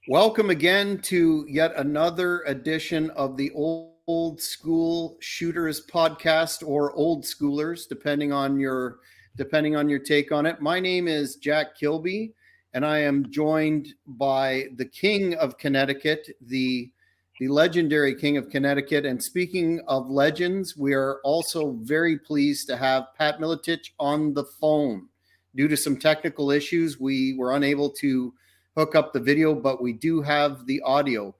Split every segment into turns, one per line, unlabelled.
Welcome again to yet another edition of the Old School Shooters podcast, or Old Schoolers, depending on your take on it. My name is Jack Kilby, and I am joined by the King of Connecticut, the legendary King of Connecticut. And speaking of legends, we are also very pleased to have Pat Miletich on the phone. Due to some technical issues, we were unable to hook up the video, but we do have the audio.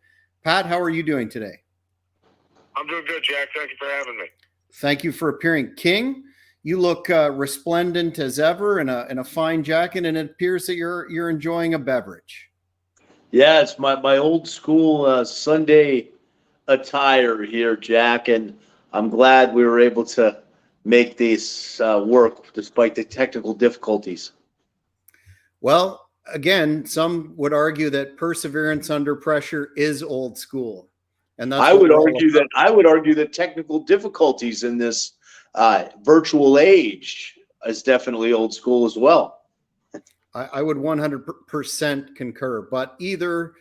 Pat, how are you doing today?
I'm doing good, Jack. Thank you for having me.
Thank you for appearing. King, you look resplendent as ever in a fine jacket, and it appears that you're enjoying a beverage.
Yeah, it's my old school Sunday attire here, Jack, and I'm glad we were able to make this work despite the technical difficulties.
Well, again, some would argue that perseverance under pressure is old school, and that's
I would argue that technical difficulties in this virtual age is definitely old school as well.
I would 100% concur, but either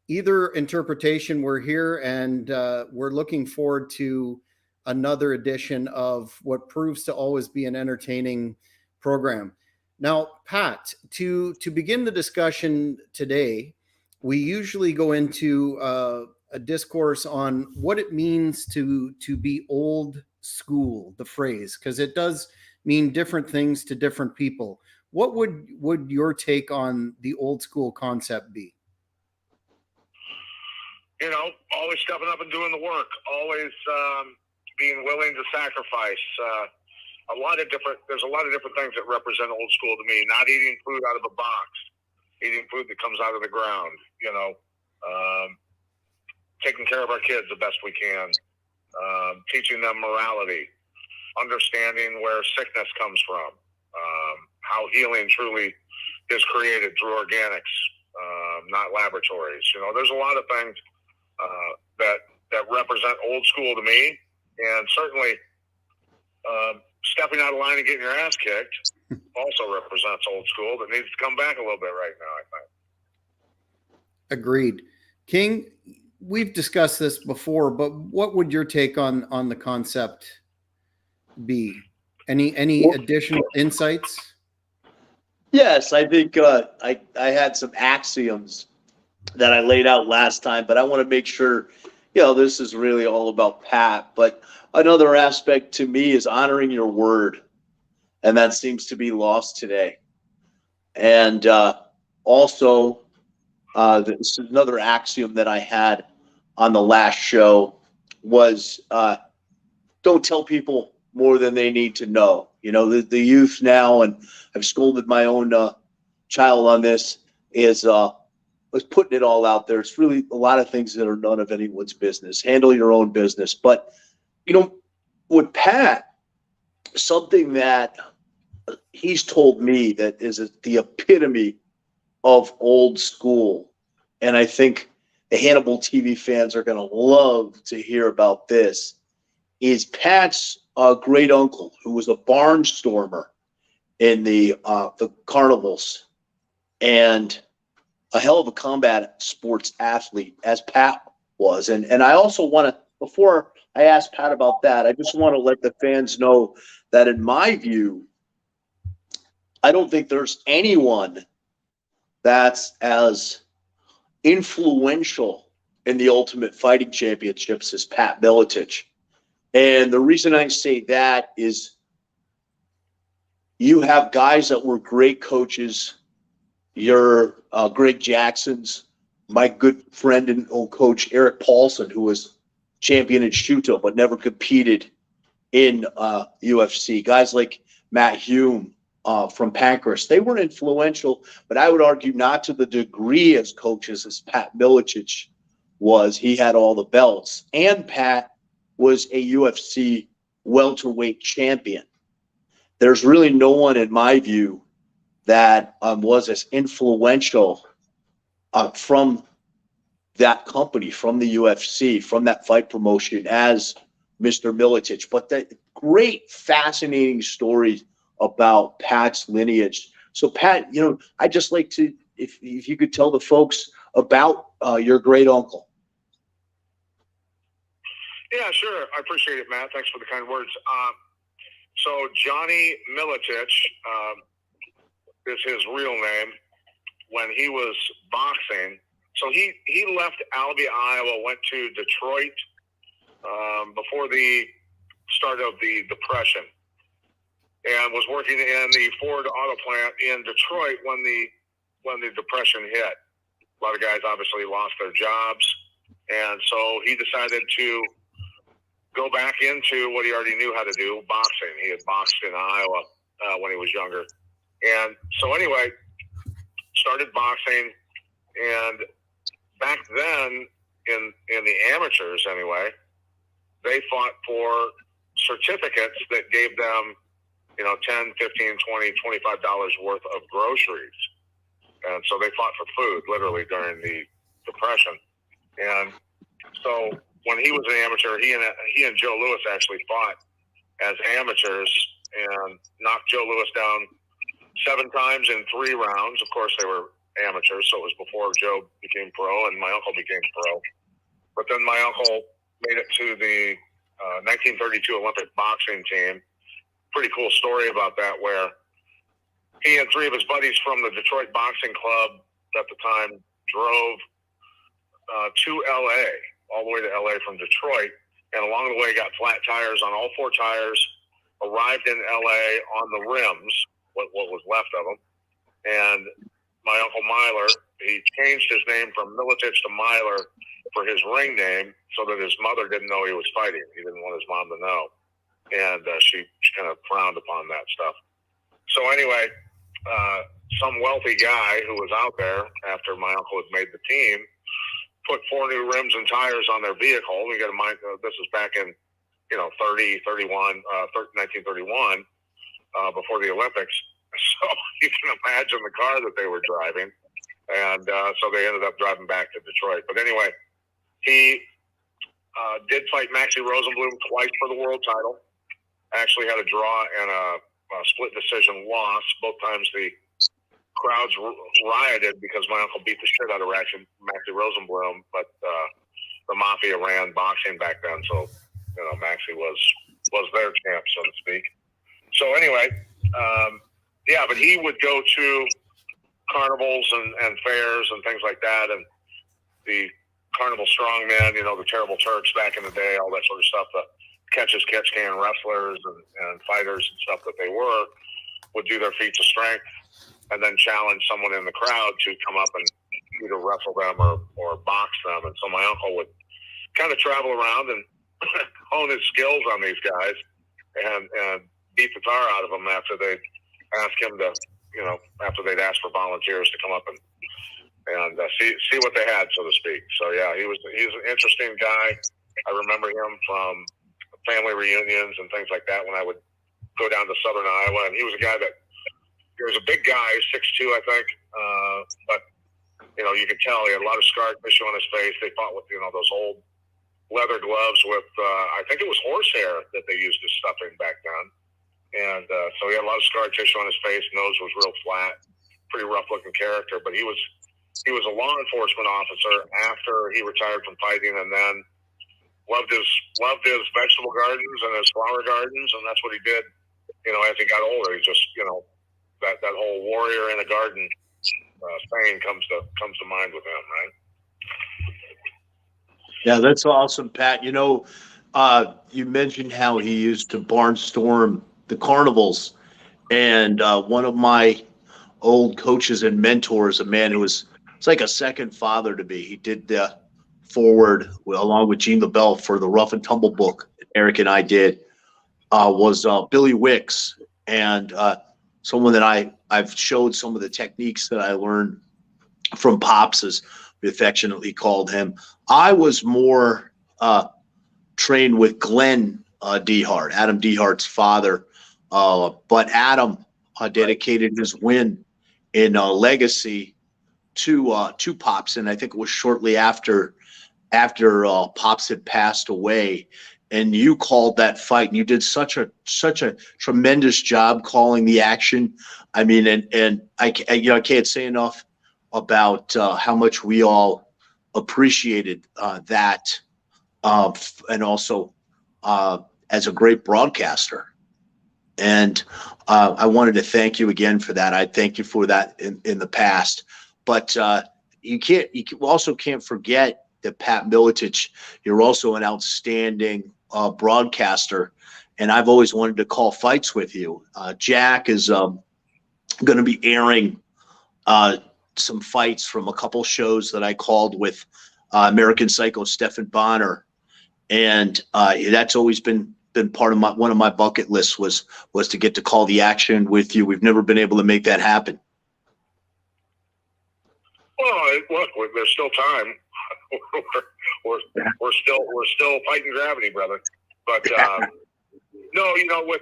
interpretation, we're here, and we're looking forward to another edition of what proves to always be an entertaining program. Now, Pat, to begin the discussion today, we usually go into a discourse on what it means to be old school, the phrase, because it does mean different things to different people. What would your take on the old school concept be?
Always stepping up and doing the work, always being willing to sacrifice. There's a lot of different things that represent old school to me. Not eating food out of a box, eating food that comes out of the ground, taking care of our kids the best we can, teaching them morality, understanding where sickness comes from, how healing truly is created through organics, not laboratories. There's a lot of things that represent old school to me, and certainly stepping out of line and getting your ass kicked also represents old school that needs to come back a little bit right now, I think.
Agreed. King, we've discussed this before, but what would your take on the concept be? Any additional insights?
Yes, I think I had some axioms that I laid out last time, but I want to make sure, this is really all about Pat. But another aspect to me is honoring your word, and that seems to be lost today. And also, this is another axiom that I had on the last show was don't tell people more than they need to know. The youth now, and I've scolded my own child on this, is putting it all out there. It's really a lot of things that are none of anyone's business. Handle your own business. But, with Pat, something that he's told me that is the epitome of old school, and I think the Hannibal TV fans are going to love to hear about this, is Pat's great uncle, who was a barnstormer in the carnivals and a hell of a combat sports athlete, as Pat was. And I also want to, before I ask Pat about that, I just want to let the fans know that in my view, I don't think there's anyone that's as influential in the Ultimate Fighting Championships as Pat Miletich. And the reason I say that is you have guys that were great coaches. Your Greg Jackson's, my good friend and old coach Eric Paulson, who was champion in Shooto but never competed in UFC. Guys like Matt Hume from Pancras, they were influential, but I would argue not to the degree as coaches as Pat Miletich was. He had all the belts, and Pat was a UFC welterweight champion. There's really no one, in my view, that was as influential from that company, from the UFC, from that fight promotion as Mr. Miletich. But the great, fascinating stories about Pat's lineage. So, Pat, I'd just like to, if you could tell the folks about your great uncle.
Yeah, sure. I appreciate it, Matt. Thanks for the kind words. So Johnny Miletich is his real name. When he was boxing, so he left Albany, Iowa, went to Detroit before the start of the Depression, and was working in the Ford auto plant in Detroit when the Depression hit. A lot of guys obviously lost their jobs, and so he decided to go back into what he already knew how to do, boxing. He had boxed in Iowa when he was younger. And so anyway, started boxing. And back then, in the amateurs anyway, they fought for certificates that gave them, $10, $15, $20, $25 worth of groceries. And so they fought for food, literally, during the Depression. And so when he was an amateur, he and Joe Louis actually fought as amateurs and knocked Joe Louis down 7 times in 3 rounds. Of course, they were amateurs, so it was before Joe became pro and my uncle became pro. But then my uncle made it to the 1932 Olympic boxing team. Pretty cool story about that, where he and 3 of his buddies from the Detroit Boxing Club at the time drove to L.A., all the way to L.A. from Detroit, and along the way got flat tires on all 4 tires, arrived in L.A. on the rims, what was left of them, and my Uncle Myler, he changed his name from Miletich to Myler for his ring name so that his mother didn't know he was fighting. He didn't want his mom to know, and she kind of frowned upon that stuff. So anyway, some wealthy guy who was out there after my uncle had made the team put 4 new rims and tires on their vehicle. We got to mind, this was back in, 1931, before the Olympics. So you can imagine the car that they were driving. And so they ended up driving back to Detroit. But anyway, he did fight Maxie Rosenblum twice for the world title. Actually had a draw and a split decision loss. Both times the crowds rioted because my uncle beat the shit out of Maxie Rosenblum, but the Mafia ran boxing back then, so Maxie was their champ, so to speak. So anyway, but he would go to carnivals and fairs and things like that, and the carnival strongmen, the Terrible Turks back in the day, all that sort of stuff, the catch-as-catch-can wrestlers and fighters and stuff that they would do their feats of strength and then challenge someone in the crowd to come up and either wrestle them or box them. And so my uncle would kind of travel around and hone his skills on these guys and beat the tar out of them after they'd ask him to, after they'd ask for volunteers to come up and see what they had, so to speak. So yeah, he's an interesting guy. I remember him from family reunions and things like that when I would go down to Southern Iowa, and he was a guy that he was a big guy, 6'2", I think, but you could tell he had a lot of scar tissue on his face. They fought with those old leather gloves with I think it was horsehair that they used as stuffing back then, and so he had a lot of scar tissue on his face. Nose was real flat, pretty rough looking character, but he was a law enforcement officer after he retired from fighting, and then loved his vegetable gardens and his flower gardens, and that's what he did. As he got older, he just that whole warrior in a garden saying comes to mind with him, right?
Yeah, that's awesome, Pat. You mentioned how he used to barnstorm the carnivals, and one of my old coaches and mentors, a man who it's like a second father to me. He did the forward along with Gene LaBelle for the Rough and Tumble book Eric and I did, was Billy Wicks, and someone that I've showed some of the techniques that I learned from Pops, as we affectionately called him. I was more trained with Glenn Dehart, Adam Dehart's father, but Adam dedicated his win in Legacy to Pops, and I think it was shortly after Pops had passed away. And you called that fight, and you did such a tremendous job calling the action. I mean, and I can't say enough about how much we all appreciated that, and also as a great broadcaster. And I wanted to thank you again for that. I thank you for that in the past. But you also can't forget that Pat Miletich, you're also an outstanding broadcaster, and I've always wanted to call fights with you. Jack is going to be airing some fights from a couple shows that I called with American Psycho Stephan Bonner, and that's always been part of one of my bucket lists was to get to call the action with you. We've never been able to make that happen.
Well, look, there's still time. we're still fighting gravity, brother. But no, with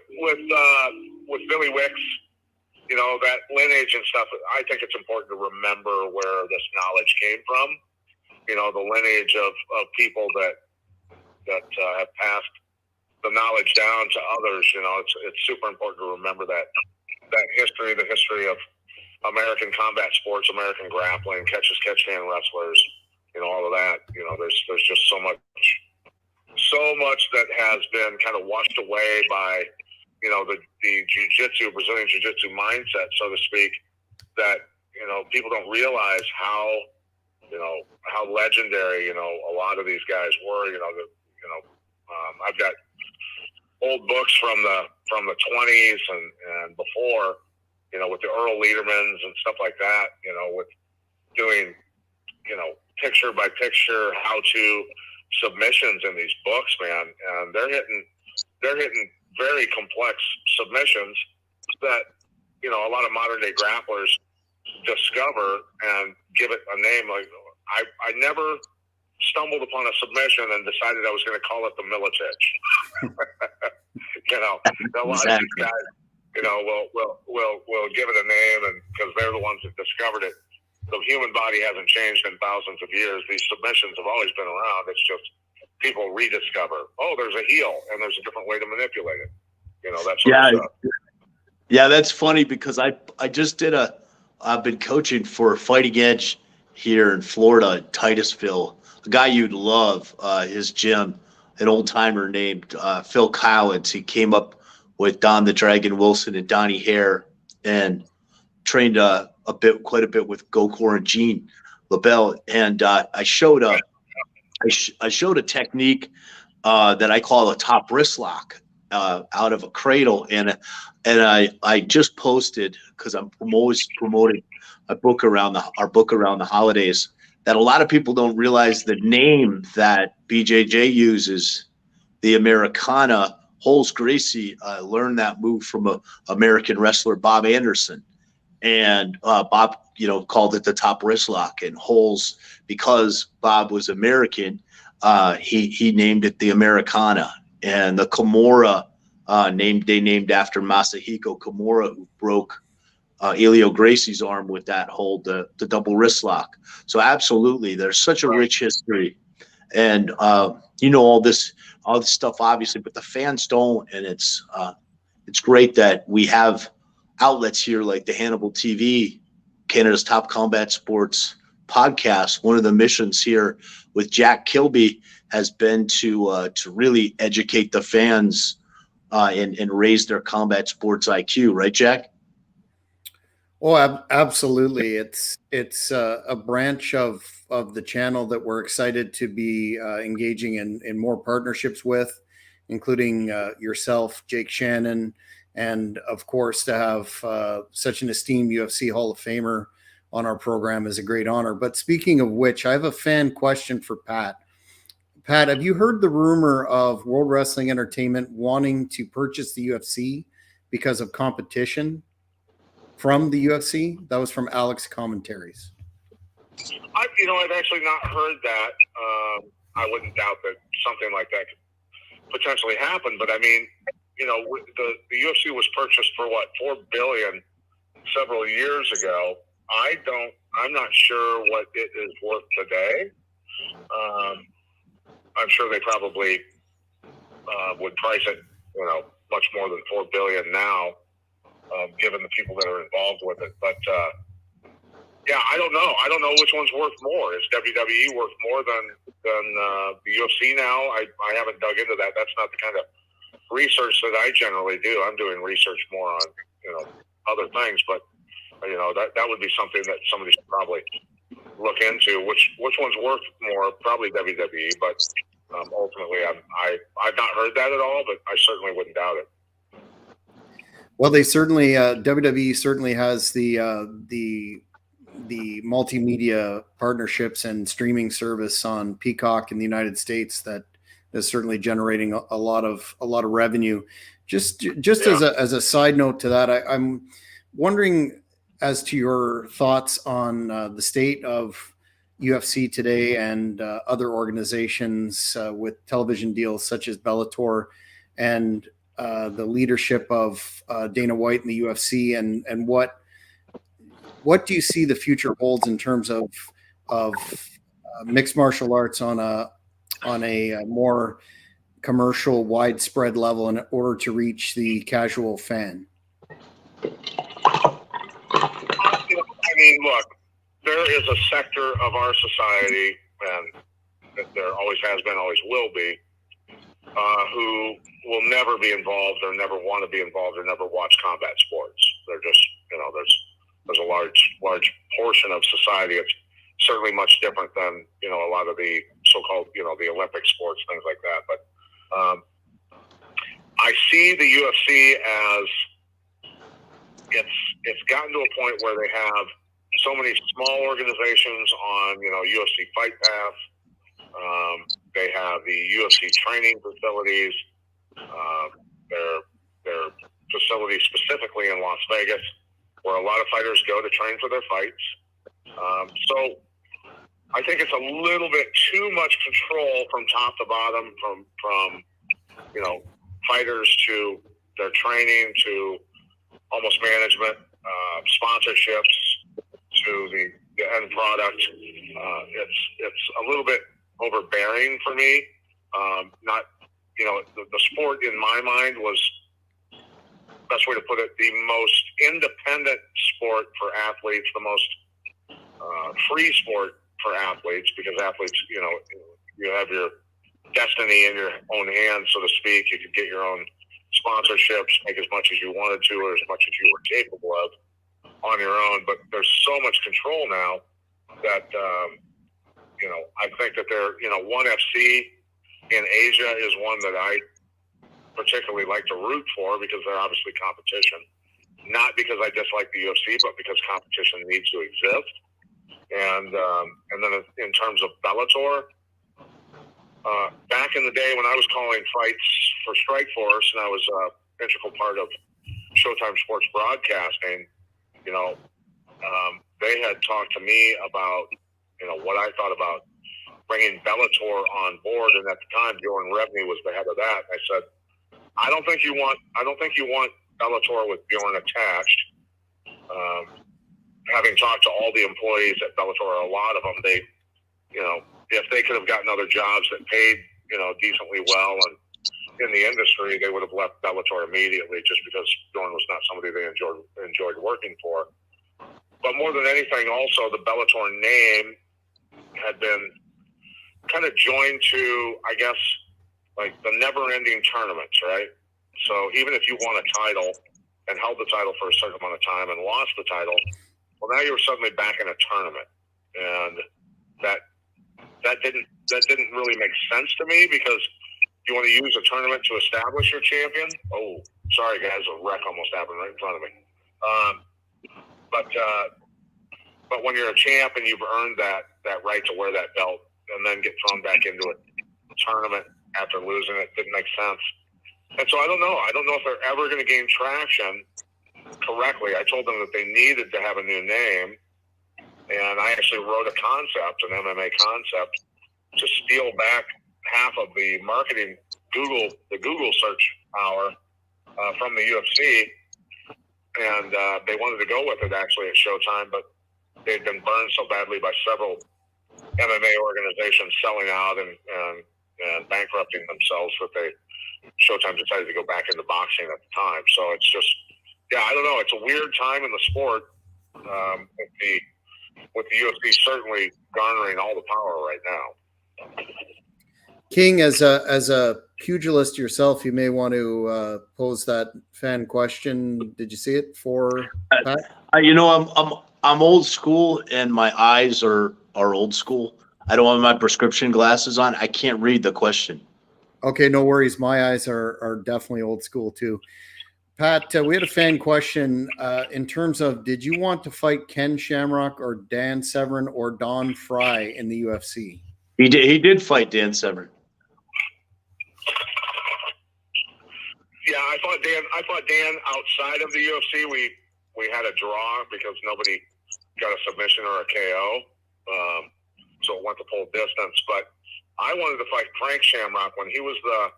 Billy Wicks, that lineage and stuff. I think it's important to remember where this knowledge came from. The lineage of people that have passed the knowledge down to others. It's super important to remember that history, the history of American combat sports, American grappling, catch hand wrestlers, all of that. There's just so much that has been kind of washed away by, the jiu-jitsu, Brazilian jiu-jitsu mindset, so to speak, that, people don't realize how legendary, a lot of these guys were. I've got old books from the 20s and before, with the Earl Ledermans and stuff like that, with doing, picture by picture how to submissions in these books, man. And they're hitting very complex submissions that, a lot of modern day grapplers discover and give it a name. Like I never stumbled upon a submission and decided I was going to call it the Miletich. A lot of these guys, will give it a name, and because they're the ones that discovered it. The human body hasn't changed in thousands of years. These submissions have always been around. It's just people rediscover. Oh, there's a heel, and there's a different way to manipulate it. That sort of stuff.
Yeah, that's funny because I just I've been coaching for Fighting Edge here in Florida, in Titusville. A guy you'd love, his gym, an old timer named Phil Collins. He came up with Don the Dragon Wilson and Donnie Hare, and trained quite a bit with Gokor and Gene LaBelle. And I showed a technique that I call a top wrist lock out of a cradle, and I just posted, because I'm always promoting our book around the holidays, that a lot of people don't realize the name that BJJ uses, the Americana. Holes Gracie learned that move from a American wrestler, Bob Anderson, and Bob, called it the top wrist lock. And Holes, because Bob was American, he named it the Americana. And the Kimura, named after Masahiko Kimura, who broke Elio Gracie's arm with that hold, the double wrist lock. So absolutely, there's such a rich history, and all this stuff, obviously, but the fans don't. And it's great that we have outlets here like the Hannibal TV, Canada's top combat sports podcast. One of the missions here with Jack Kilby has been to really educate the fans and raise their combat sports IQ, right, Jack?
Oh, absolutely. It's a branch of the channel that we're excited to be engaging in more partnerships with, including yourself, Jake Shannon, and of course to have such an esteemed UFC Hall of Famer on our program is a great honor. But speaking of which, I have a fan question for Pat. Pat, have you heard the rumor of World Wrestling Entertainment wanting to purchase the UFC because of competition from the UFC? That was from Alex Commentaries.
I've actually not heard that. I wouldn't doubt that something like that could potentially happen. But I mean, the UFC was purchased for what, $4 billion several years ago. I'm not sure what it is worth today. I'm sure they probably would price it, much more than $4 billion now, given the people that are involved with it. But Yeah, I don't know. I don't know which one's worth more. Is WWE worth more than the UFC now? I haven't dug into that. That's not the kind of research that I generally do. I'm doing research more on other things, but that would be something that somebody should probably look into. Which one's worth more? Probably WWE, but ultimately, I've not heard that at all. But I certainly wouldn't doubt it.
Well, they certainly WWE certainly has the multimedia partnerships and streaming service on Peacock in the United States that is certainly generating a lot of revenue. Just as a side note to that, I'm wondering as to your thoughts on the state of UFC today and other organizations with television deals such as Bellator and the leadership of Dana White and the UFC, and what do you see the future holds in terms of mixed martial arts on a more commercial, widespread level in order to reach the casual fan?
I mean, look, there is a sector of our society, and there always has been, always will be, who will never be involved or never want to be involved or never watch combat sports. They're just, there's a large portion of society. It's certainly much different than, a lot of the so-called, the Olympic sports, things like that. But I see the UFC as it's gotten to a point where they have so many small organizations on, UFC Fight Pass. They have the UFC training facilities. Their facilities specifically in Las Vegas, where a lot of fighters go to train for their fights. So I think it's a little bit too much control from top to bottom, from fighters to their training to almost management, sponsorships to the end product. It's a little bit overbearing for me. Not, the sport in my mind was, best way to put it, the most independent sport for athletes, the most free sport for athletes, because athletes, you have your destiny in your own hands, so to speak. You could get your own sponsorships, make as much as you wanted to or as much as you were capable of on your own. But there's so much control now that, I think that ONE FC in Asia is one that I particularly like to root for, because they're obviously competition. Not because I dislike the UFC, but because competition needs to exist. And then in terms of Bellator, back in the day when I was calling fights for Strikeforce and I was an integral part of Showtime Sports Broadcasting, they had talked to me about, what I thought about bringing Bellator on board. And at the time, Bjorn Rebney was the head of that. I said, I don't think you want Bellator with Bjorn attached. Having talked to all the employees at Bellator, a lot of them, they, if they could have gotten other jobs that paid, decently well and in the industry, they would have left Bellator immediately, just because Bjorn was not somebody they enjoyed working for. But more than anything, also the Bellator name had been kind of joined to, I guess, like the never-ending tournaments, right? So even if you won a title and held the title for a certain amount of time and lost the title, well, now you were suddenly back in a tournament, and that didn't really make sense to me, because you want to use a tournament to establish your champion. Oh, sorry guys, a wreck almost happened right in front of me. But when you're a champ and you've earned that right to wear that belt, and then get thrown back into a tournament after losing it, didn't make sense. And so I don't know if they're ever going to gain traction correctly. I told them that they needed to have a new name, and I actually wrote a concept, an MMA concept, to steal back half of the marketing the Google search power from the UFC, and they wanted to go with it actually at Showtime, but they'd been burned so badly by several MMA organizations selling out and bankrupting themselves that Showtime decided to go back into boxing at the time. So it's just, I don't know. It's a weird time in the sport with the with the UFC certainly garnering all the power right now.
King, as a pugilist yourself, you may want to pose that fan question. Did you see it for Pat?
I'm old school, and my eyes are old school. I don't have my prescription glasses on. I can't read the question.
Okay, no worries. My eyes are definitely old school too. Pat, we had a fan question in terms of, did you want to fight Ken Shamrock or Dan Severn or Don Fry in the UFC?
He did fight Dan Severn.
Yeah, I thought Dan outside of the UFC, we had a draw because nobody got a submission or a KO. So it went the full distance. But I wanted to fight Frank Shamrock when he was the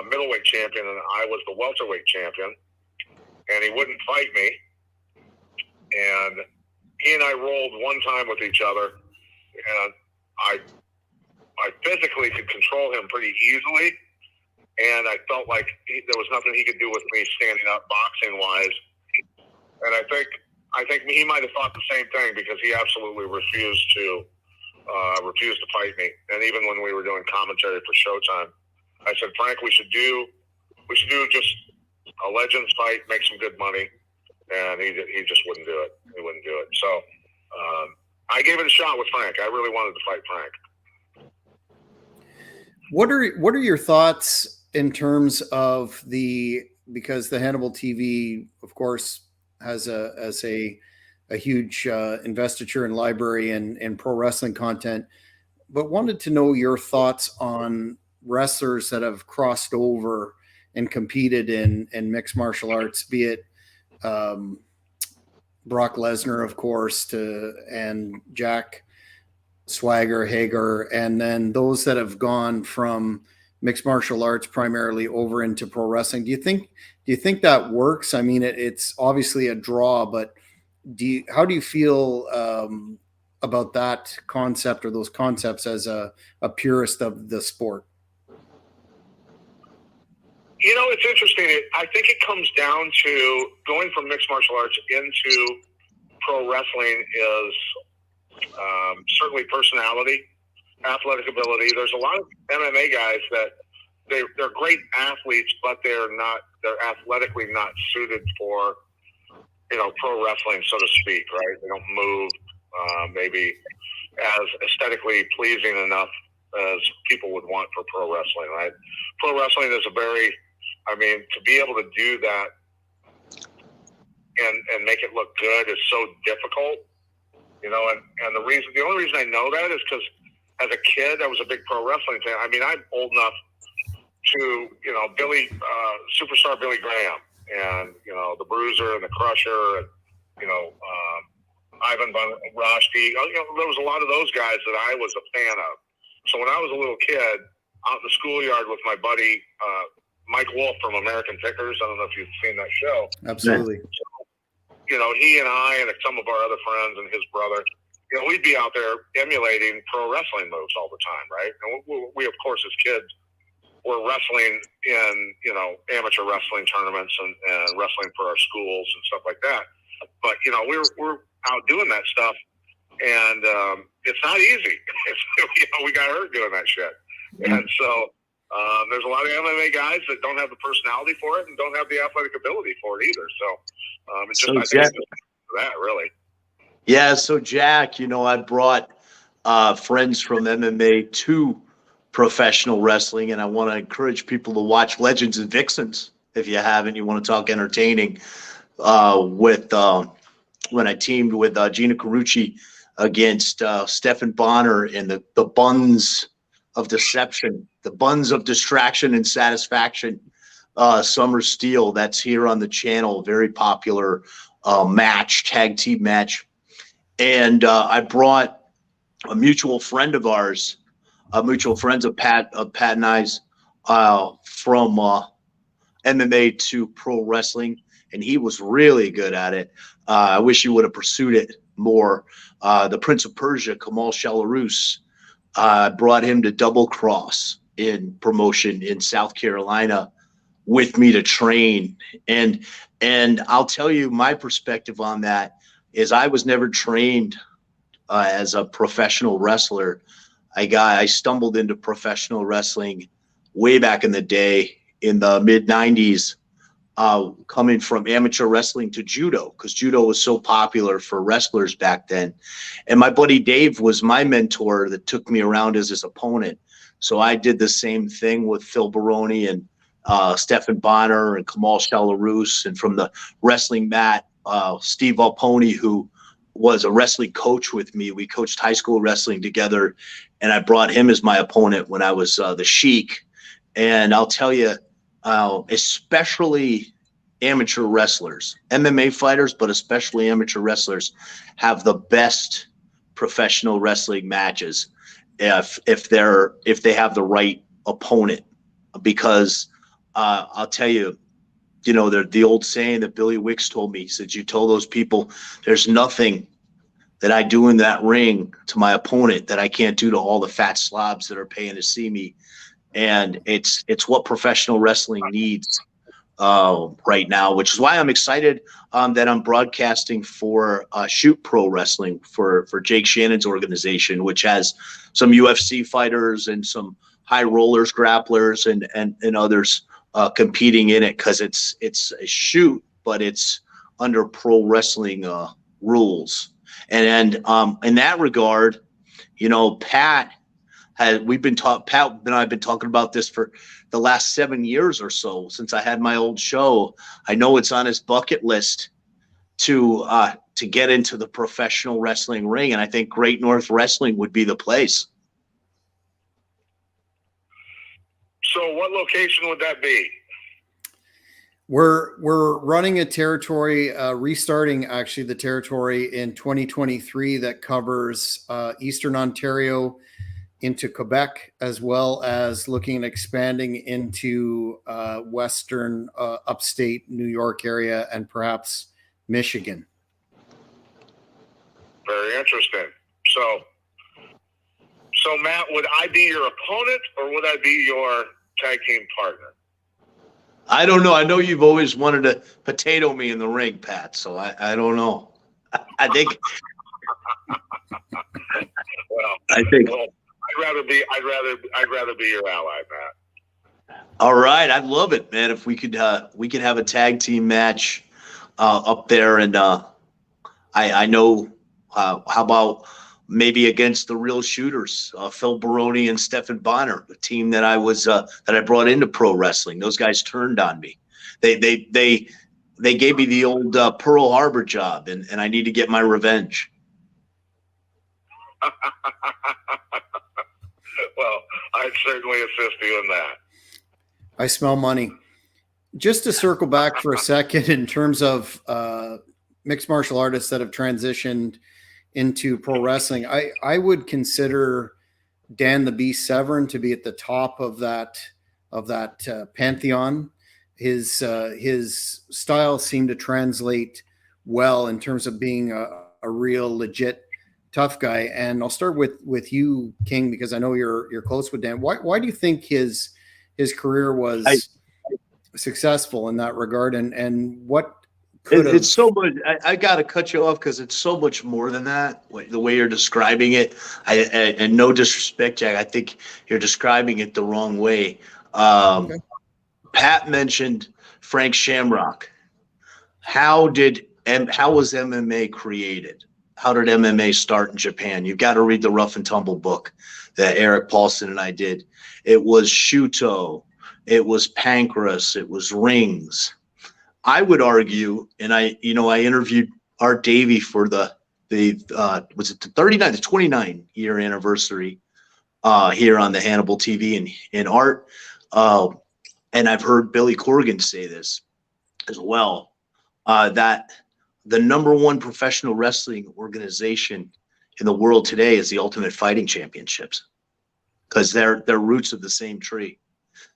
middleweight champion and I was the welterweight champion. And he wouldn't fight me. And he and I rolled one time with each other. And I physically could control him pretty easily. And I felt like there was nothing he could do with me standing up boxing wise. And I think he might have thought the same thing because he absolutely refused to fight me. And even when we were doing commentary for Showtime, I said, Frank, we should do just a Legends fight, make some good money. And he just wouldn't do it. He wouldn't do it. So I gave it a shot with Frank. I really wanted to fight Frank.
What are your thoughts in terms of because the Hannibal TV, of course, has a huge investiture and library and pro wrestling content, but wanted to know your thoughts on wrestlers that have crossed over and competed in mixed martial arts, be it Brock Lesnar, of course, and Jack Swagger, Hager, and then those that have gone from mixed martial arts primarily over into pro wrestling. Do you think that works? I mean, it's obviously a draw, but how do you feel about that concept or those concepts as a purist of the sport?
It's interesting. I think it comes down to going from mixed martial arts into pro wrestling is certainly personality, athletic ability. There's a lot of MMA guys that they're great athletes, but they're athletically not suited for, pro wrestling, so to speak, right? They don't move maybe as aesthetically pleasing enough as people would want for pro wrestling, right? Pro wrestling is to be able to do that and make it look good is so difficult, and the only reason I know that is because as a kid, I was a big pro wrestling fan. I mean, I'm old enough to, superstar Billy Graham and, the Bruiser and the Crusher and, Ivan Von Roschke. There was a lot of those guys that I was a fan of. So when I was a little kid out in the schoolyard with my buddy, Mike Wolf from American Pickers, I don't know if you've seen that show.
Absolutely.
So, he and I and some of our other friends and his brother, we'd be out there emulating pro wrestling moves all the time, right? And we of course, as kids, were wrestling in, amateur wrestling tournaments and wrestling for our schools and stuff like that. But, we're out doing that stuff, and it's not easy. We got hurt doing that shit. And so there's a lot of MMA guys that don't have the personality for it and don't have the athletic ability for it either. So it's just, I think it's just that, really.
Yeah, so Jack, I brought friends from MMA to professional wrestling, and I want to encourage people to watch Legends and Vixens if you haven't. You want to talk entertaining when I teamed with Gina Carucci against Stephan Bonner in the Buns of Deception, the Buns of Distraction and Satisfaction, Summer Steel. That's here on the channel, very popular tag team match. And I brought a mutual friend of ours, mutual friends of Pat and I's, from MMA to pro wrestling, and he was really good at it. I wish he would have pursued it more. The Prince of Persia, Kamal Shalarus, brought him to Double Cross in promotion in South Carolina with me to train. And I'll tell you my perspective on that is I was never trained as a professional wrestler. I stumbled into professional wrestling way back in the day in the mid 90s, coming from amateur wrestling to judo, because judo was so popular for wrestlers back then. And my buddy Dave was my mentor that took me around as his opponent. So I did the same thing with Phil Baroni and Stephan Bonner and Kamal Shalarus, and from the wrestling mat, Steve Alponi, who was a wrestling coach with me. We coached high school wrestling together, and I brought him as my opponent when I was the Sheik. And I'll tell you, especially amateur wrestlers, MMA fighters, but especially amateur wrestlers, have the best professional wrestling matches if they have the right opponent. Because I'll tell you, you know, the old saying that Billy Wicks told me, he said, you told those people there's nothing that I do in that ring to my opponent that I can't do to all the fat slobs that are paying to see me. And it's what professional wrestling needs right now, which is why I'm excited that I'm broadcasting for Shoot Pro Wrestling for Jake Shannon's organization, which has some UFC fighters and some high rollers, grapplers, and others competing in it, because it's a shoot, but it's under pro wrestling rules. And in that regard, you know, Pat and I've been talking about this for the last 7 years or so since I had my old show. I know it's on his bucket list to get into the professional wrestling ring, and I think Great North Wrestling would be the place.
So what location would that be?
We're running a territory, restarting actually the territory in 2023 that covers Eastern Ontario into Quebec, as well as looking at expanding into Western upstate New York area and perhaps Michigan.
Very interesting. So Matt, would I be your opponent or would I be your tag team partner?
I don't know. I know you've always wanted to potato me in the ring, Pat. So I don't know. I think.
I'd rather be your ally, Matt.
All right, I'd love it, man. If we could have a tag team match up there, and I know how about maybe against the Real Shooters, Phil Baroni and Stephan Bonner, the team that I brought into pro wrestling. Those guys turned on me. They gave me the old Pearl Harbor job, and I need to get my revenge.
Well, I'd certainly assist you in that.
I smell money. Just to circle back for a second in terms of mixed martial artists that have transitioned into pro wrestling, I would consider Dan the Beast Severn to be at the top of that pantheon. His style seemed to translate well in terms of being a real legit tough guy. And I'll start with you, King, because I know you're close with Dan. Why do you think his career was successful in that regard, and what
it's so much. I got to cut you off because it's so much more than that. The way you're describing it, and no disrespect, Jack, I think you're describing it the wrong way. Okay. Pat mentioned Frank Shamrock. How was MMA created? How did MMA start in Japan? You've got to read the Rough and Tumble book that Eric Paulson and I did. It was Shuto. It was Pancras. It was rings. I would argue, and I interviewed Art Davey for the 29 year anniversary here on the Hannibal TV and Art, and I've heard Billy Corgan say this as well, that the #1 professional wrestling organization in the world today is the Ultimate Fighting Championships, because they're roots of the same tree.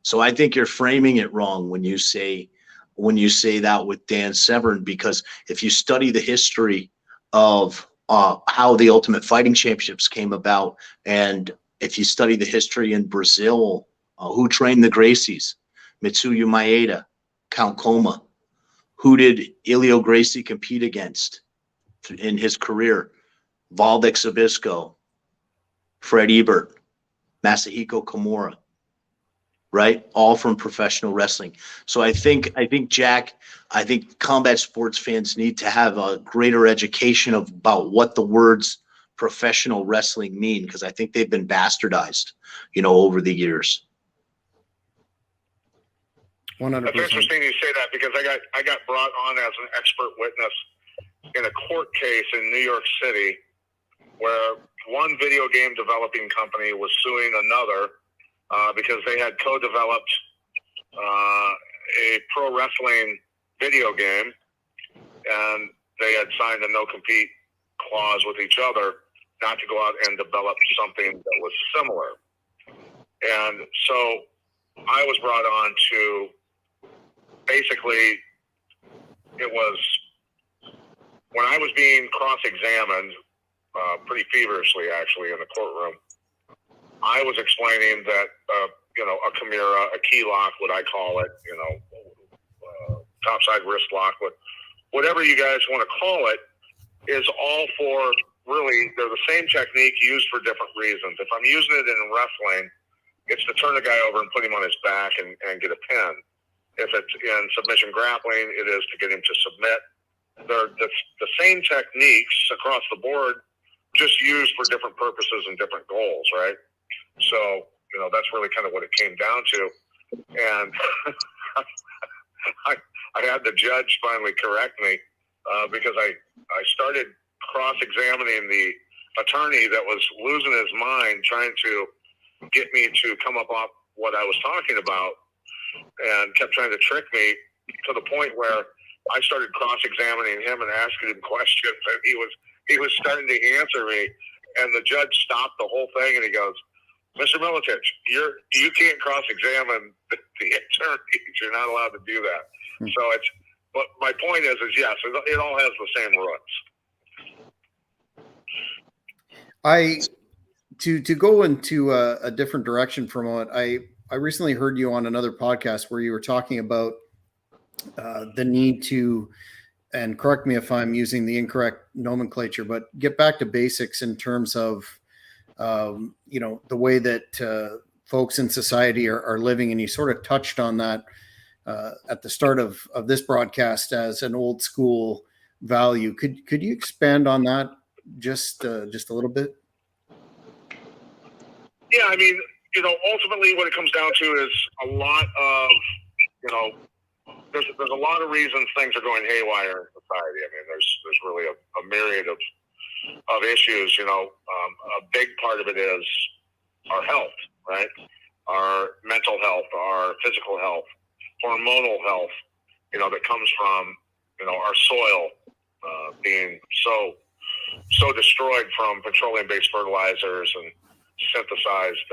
So I think you're framing it wrong when you say that with Dan Severn, because if you study the history of how the Ultimate Fighting Championships came about, and if you study the history in Brazil, who trained the Gracies, Mitsuyo Maeda, Count Koma, who did Elio Gracie compete against in his career? Valdek Sabisco, Fred Ebert, Masahiko Kimura, right? All from professional wrestling. So I think Jack, I think combat sports fans need to have a greater education about what the words professional wrestling mean, because I think they've been bastardized, over the years.
100%.
That's interesting you say that, because I got brought on as an expert witness in a court case in New York City where one video game developing company was suing another because they had co-developed a pro wrestling video game, and they had signed a no-compete clause with each other not to go out and develop something that was similar. And so I was brought on to basically, it was when I was being cross-examined pretty feverishly, actually, in the courtroom. I was explaining that, a Kimura, a key lock, what I call it, topside wrist lock, whatever you guys want to call it, is all for, really, they're the same technique used for different reasons. If I'm using it in wrestling, it's to turn the guy over and put him on his back and get a pin. If it's in submission grappling, it is to get him to submit. They're the same techniques across the board, just used for different purposes and different goals, right? So, that's really kind of what it came down to. And I had the judge finally correct me because I started cross-examining the attorney that was losing his mind trying to get me to come up off what I was talking about, and kept trying to trick me to the point where I started cross-examining him and asking him questions, and he was starting to answer me, and the judge stopped the whole thing, and he goes, "Mr. Miletich, you can't cross-examine the attorneys. You're not allowed to do that." So but my point is yes, it all has the same roots.
To go into a different direction for a moment, I recently heard you on another podcast where you were talking about the need to, and correct me if I'm using the incorrect nomenclature, but get back to basics in terms of, the way that folks in society are living. And you sort of touched on that at the start of this broadcast as an old school value. Could you expand on that just a little bit?
Yeah, I mean, ultimately what it comes down to is a lot of, there's a lot of reasons things are going haywire in society. I mean, there's really a myriad of issues. A big part of it is our health, right? Our mental health, our physical health, hormonal health, that comes from, our soil being so destroyed from petroleum-based fertilizers and synthesized,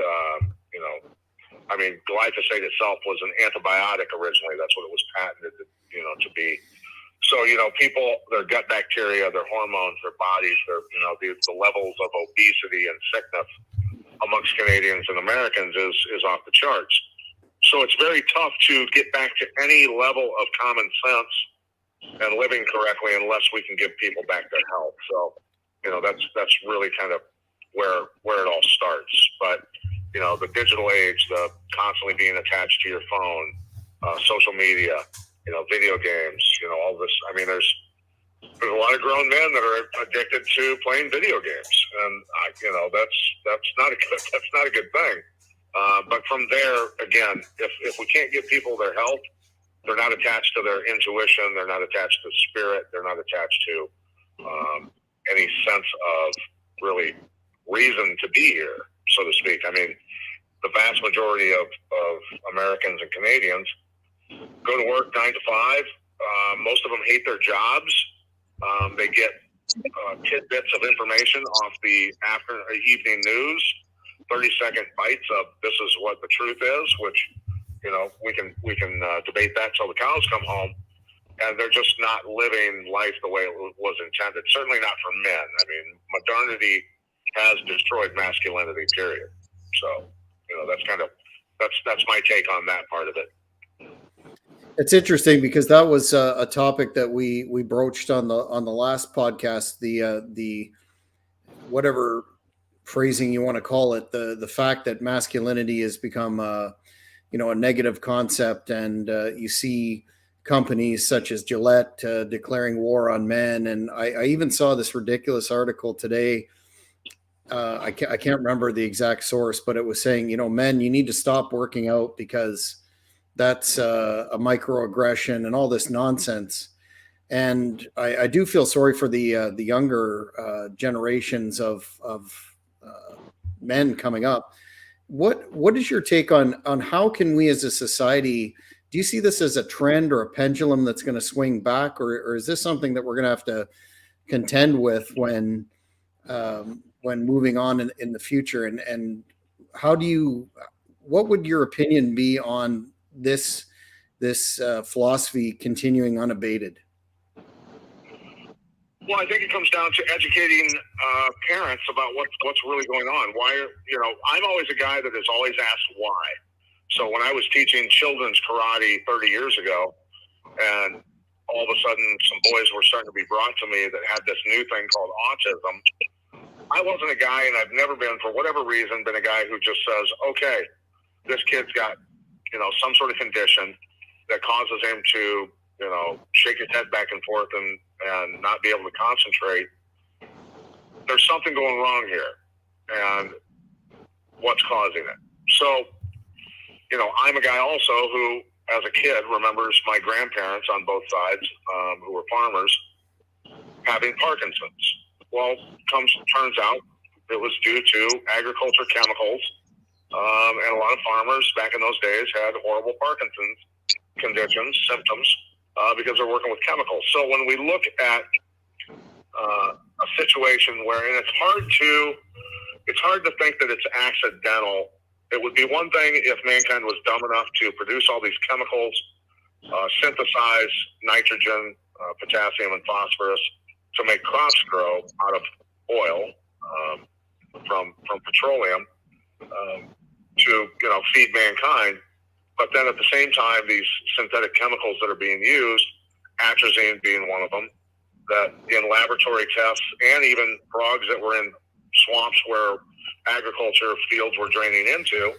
glyphosate itself was an antibiotic originally. That's what it was patented, to be. So, people, their gut bacteria, their hormones, their bodies, the levels of obesity and sickness amongst Canadians and Americans is off the charts. So it's very tough to get back to any level of common sense and living correctly unless we can give people back their health. So, that's really kind of where it all starts. But, the digital age, the constantly being attached to your phone, social media, video games, all this. I mean, there's a lot of grown men that are addicted to playing video games, and that's not a good thing. But from there, again, if we can't give people their health, they're not attached to their intuition, they're not attached to spirit, they're not attached to any sense of really reason to be here, so to speak. I mean, the vast majority of Americans and Canadians go to work 9 to 5. Most of them hate their jobs. They get tidbits of information off the evening news, 30-second bites of this is what the truth is, which we can debate that till the cows come home. And they're just not living life the way it was intended. Certainly not for men. I mean, modernity has destroyed masculinity, period. So, that's my take on that part of it.
It's interesting because that was a topic that we broached on the last podcast. The whatever phrasing you want to call it, the fact that masculinity has become a negative concept, and you see companies such as Gillette declaring war on men. And I even saw this ridiculous article today. I can't remember the exact source, but it was saying, men, you need to stop working out because that's a microaggression and all this nonsense. And I do feel sorry for the younger generations of men coming up. What is your take on how can we as a society? Do you see this as a trend or a pendulum that's going to swing back, or is this something that we're going to have to contend with when moving on in the future? And what would your opinion be on this philosophy continuing unabated?
Well, I think it comes down to educating parents about what's really going on. Why, I'm always a guy that has always asked why. So when I was teaching children's karate 30 years ago, and all of a sudden some boys were starting to be brought to me that had this new thing called autism, I wasn't a guy, and I've never been, for whatever reason, been a guy who just says, okay, this kid's got, some sort of condition that causes him to, shake his head back and forth and not be able to concentrate. There's something going wrong here, and what's causing it. So, I'm a guy also who, as a kid, remembers my grandparents on both sides, who were farmers, having Parkinson's. Well, turns out it was due to agriculture chemicals, and a lot of farmers back in those days had horrible Parkinson's conditions, symptoms, because they're working with chemicals. So when we look at a situation where, and it's hard to think that it's accidental. It would be one thing if mankind was dumb enough to produce all these chemicals, synthesize nitrogen, potassium, and phosphorus to make crops grow out of oil from petroleum to feed mankind. But then at the same time, these synthetic chemicals that are being used, atrazine being one of them, that in laboratory tests, and even frogs that were in swamps where agriculture fields were draining into,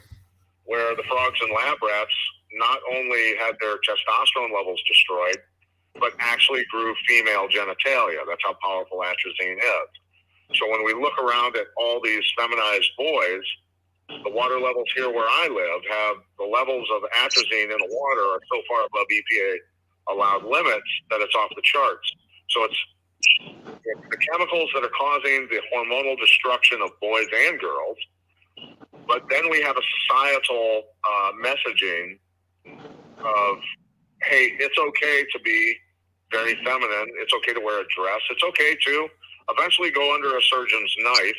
where the frogs and lab rats not only had their testosterone levels destroyed, but actually grew female genitalia. That's how powerful atrazine is. So when we look around at all these feminized boys, the water levels here where I live have the levels of atrazine in the water are so far above EPA allowed limits that it's off the charts. So it's the chemicals that are causing the hormonal destruction of boys and girls. But then we have a societal messaging of, hey, it's okay to be very feminine. It's okay to wear a dress. It's okay to eventually go under a surgeon's knife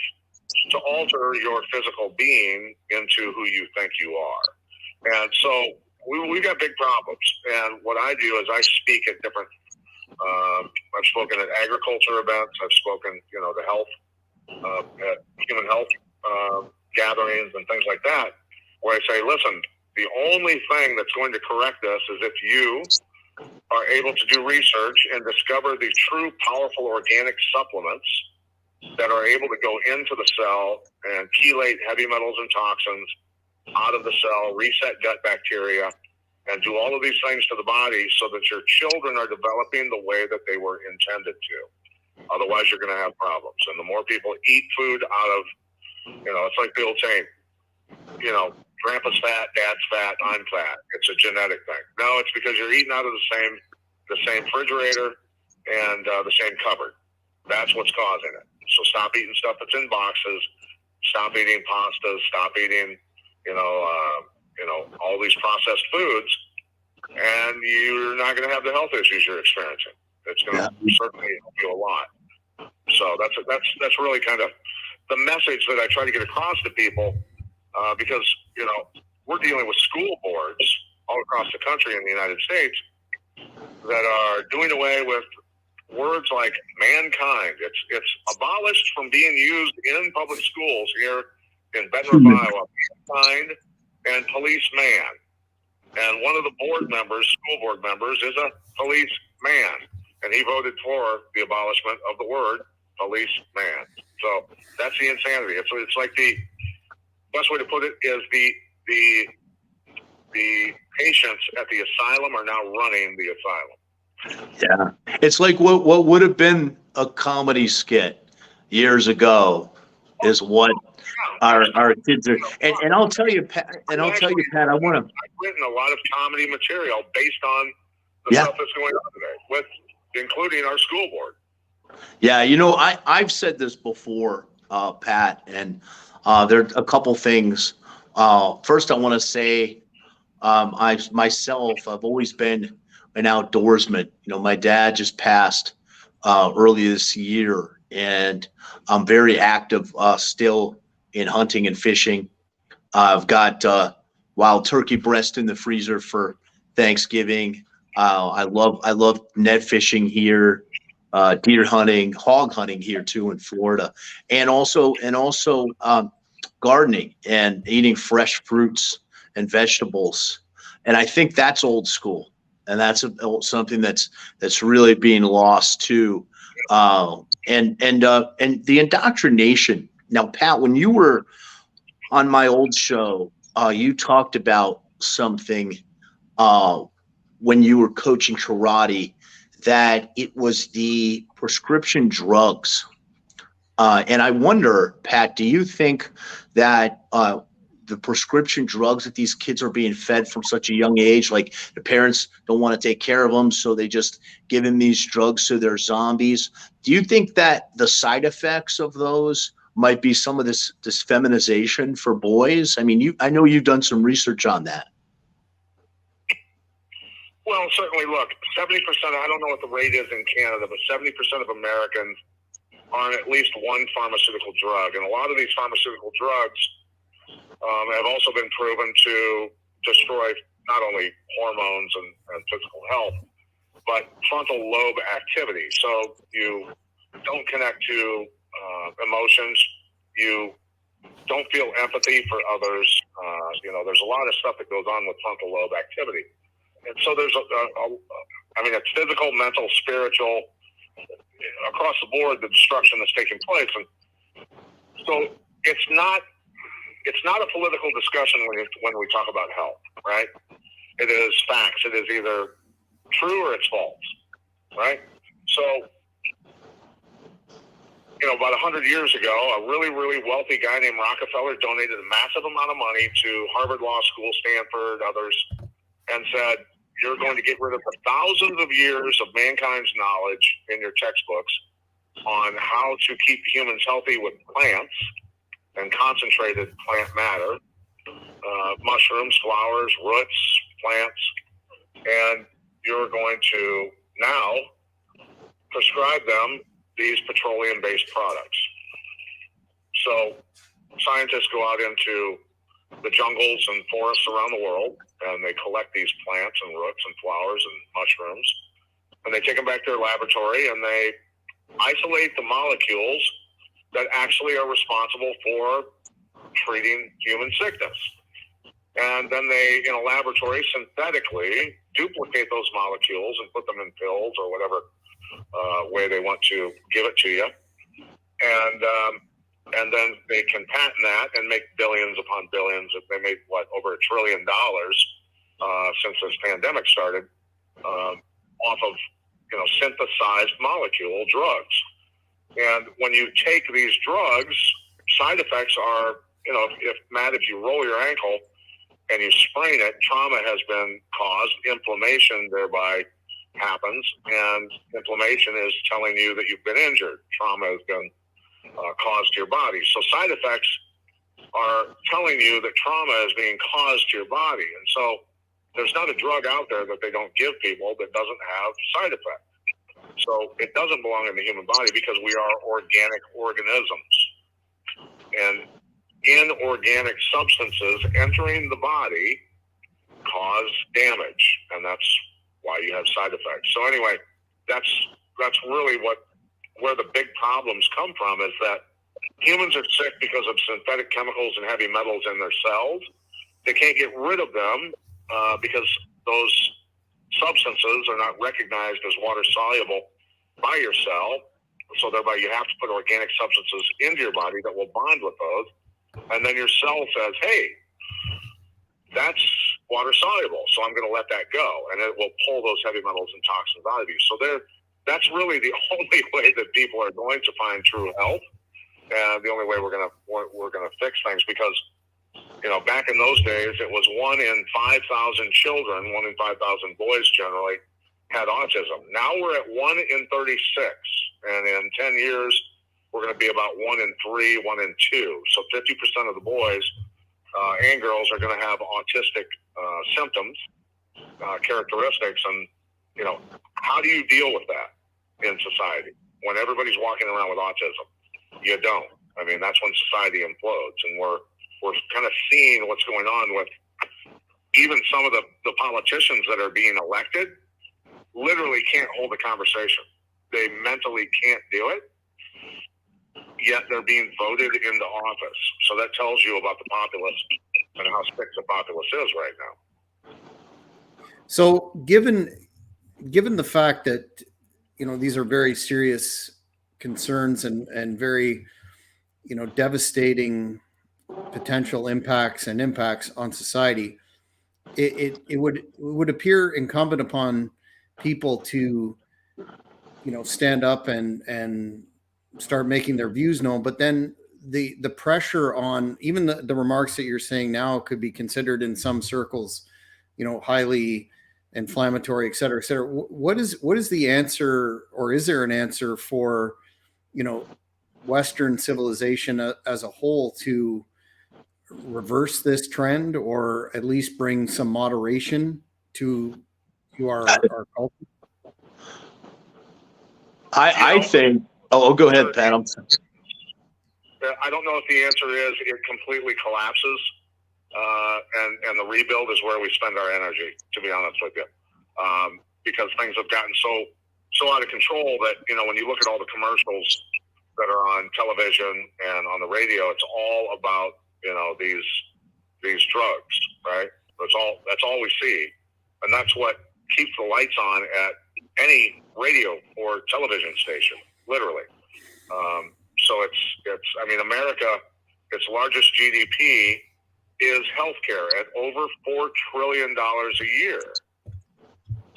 to alter your physical being into who you think you are. And so we've got big problems. And what I do is I speak at different, I've spoken at agriculture events. I've spoken, to health, at human health gatherings and things like that, where I say, listen, the only thing that's going to correct this is if you are able to do research and discover the true powerful organic supplements that are able to go into the cell and chelate heavy metals and toxins out of the cell, reset gut bacteria, and do all of these things to the body so that your children are developing the way that they were intended to. Otherwise, you're going to have problems. And the more people eat food out of, it's like the old saying, grandpa's fat, dad's fat, I'm fat. It's a genetic thing. No, it's because you're eating out of the same refrigerator and the same cupboard. That's what's causing it. So stop eating stuff that's in boxes. Stop eating pastas. Stop eating, all these processed foods, and you're not going to have the health issues you're experiencing. It's going to certainly help you a lot. So that's really kind of the message that I try to get across to people, because we're dealing with school boards all across the country in the United States that are doing away with words like mankind. It's abolished from being used in public schools here in Bedford, Iowa. Mankind and policeman. And one of the school board members, is a policeman. And he voted for the abolishment of the word policeman. So that's the insanity. It's like the best way to put it is the patients at the asylum are now running the asylum.
Yeah, it's like what would have been a comedy skit years ago is what our kids are. And I'll tell you, Pat. I want to.
I've written a lot of comedy material based on the stuff that's going on today, including our school board.
Yeah, I've said this before, Pat, and there are a couple things. First, I want to say, I've always been an outdoorsman. My dad just passed early this year, and I'm very active still in hunting and fishing. I've got wild turkey breast in the freezer for Thanksgiving. I love net fishing here, deer hunting, hog hunting here too in Florida, and also gardening and eating fresh fruits and vegetables. And I think that's old school, and that's something that's really being lost too. And the indoctrination. Now, Pat, when you were on my old show, you talked about something when you were coaching karate, that it was the prescription drugs. And I wonder, Pat, do you think that the prescription drugs that these kids are being fed from such a young age, like the parents don't want to take care of them, so they just give them these drugs so they're zombies? Do you think that the side effects of those might be some of this feminization for boys? I mean, I know you've done some research on that.
Well, certainly, look, 70%, I don't know what the rate is in Canada, but 70% of Americans are on at least one pharmaceutical drug. And a lot of these pharmaceutical drugs have also been proven to destroy not only hormones and physical health, but frontal lobe activity. So you don't connect to emotions. You don't feel empathy for others. There's a lot of stuff that goes on with frontal lobe activity. And so there's it's physical, mental, spiritual, across the board, the destruction that's taking place. And so it's not a political discussion when we talk about health, right? It is facts. It is either true or it's false, right? So, about 100 years ago, a really, really wealthy guy named Rockefeller donated a massive amount of money to Harvard Law School, Stanford, others, and said, you're going to get rid of the thousands of years of mankind's knowledge in your textbooks on how to keep humans healthy with plants and concentrated plant matter, mushrooms, flowers, roots, plants, and you're going to now prescribe them these petroleum-based products. So scientists go out into the jungles and forests around the world, and they collect these plants and roots and flowers and mushrooms, and they take them back to their laboratory, and they isolate the molecules that actually are responsible for treating human sickness. And then they, in a laboratory, synthetically duplicate those molecules and put them in pills or whatever way they want to give it to you. And then they can patent that and make billions upon billions. They made, over $1 trillion since this pandemic started off of, synthesized molecule drugs. And when you take these drugs, side effects are, if you roll your ankle and you sprain it, trauma has been caused. Inflammation thereby happens, and inflammation is telling you that you've been injured. Trauma has been caused to your body. So side effects are telling you that trauma is being caused to your body. And so there's not a drug out there that they don't give people that doesn't have side effects. So it doesn't belong in the human body because we are organic organisms. And inorganic substances entering the body cause damage, and that's why you have side effects. So anyway, that's really where the big problems come from, is that humans are sick because of synthetic chemicals and heavy metals in their cells. They can't get rid of them because those substances are not recognized as water soluble by your cell. So thereby you have to put organic substances into your body that will bond with those. And then your cell says, hey, that's water soluble, so I'm going to let that go. And it will pull those heavy metals and toxins out of you. So that's really the only way that people are going to find true health. And the only way we're going to fix things, because, back in those days, it was 1 in 5,000 children, 1 in 5,000 boys generally had autism. Now we're at 1 in 36. And in 10 years, we're going to be about 1 in 3, 1 in 2. So 50% of the boys and girls are going to have autistic symptoms, characteristics. And, how do you deal with that in society when everybody's walking around with autism? You don't. I mean, that's when society implodes, and we're kind of seeing what's going on with even some of the politicians that are being elected. Literally can't hold a conversation. They mentally can't do it, yet they're being voted into office. So that tells you about the populace and how sick the populace is right now.
So given the fact that, these are very serious concerns and very, devastating potential impacts on society, it would appear incumbent upon people to, stand up and start making their views known. But then the pressure on even the remarks that you're saying now could be considered in some circles, highly inflammatory, et cetera, et cetera. What is the answer, or is there an answer for, Western civilization as a whole to reverse this trend, or at least bring some moderation to our culture?
I think. Oh, go ahead, Pat.
I don't know if the answer is it completely collapses, and the rebuild is where we spend our energy, to be honest with you, because things have gotten so out of control that, when you look at all the commercials that are on television and on the radio, it's all about, these drugs, right? That's all we see. And that's what keeps the lights on at any radio or television station, literally. So it's America, its largest GDP is healthcare at over $4 trillion a year.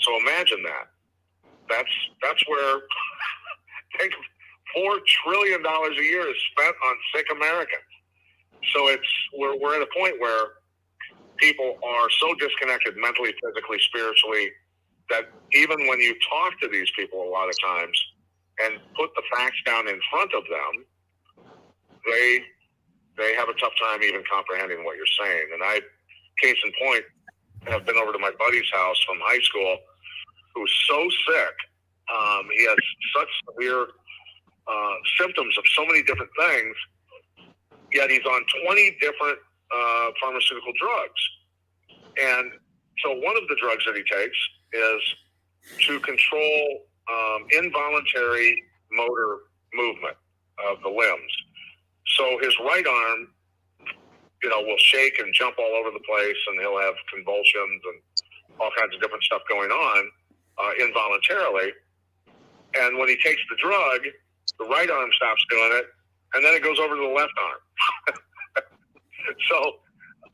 So imagine that. That's where think $4 trillion a year is spent on sick Americans. So we're at a point where people are so disconnected mentally, physically, spiritually, that even when you talk to these people a lot of times and put the facts down in front of them, they have a tough time even comprehending what you're saying. And I, case in point, have been over to my buddy's house from high school who's so sick. He has such severe symptoms of so many different things, yet he's on 20 different pharmaceutical drugs. And so one of the drugs that he takes is to control involuntary motor movement of the limbs. So his right arm, will shake and jump all over the place, and he'll have convulsions and all kinds of different stuff going on involuntarily. And when he takes the drug, the right arm stops doing it, and then it goes over to the left arm. So,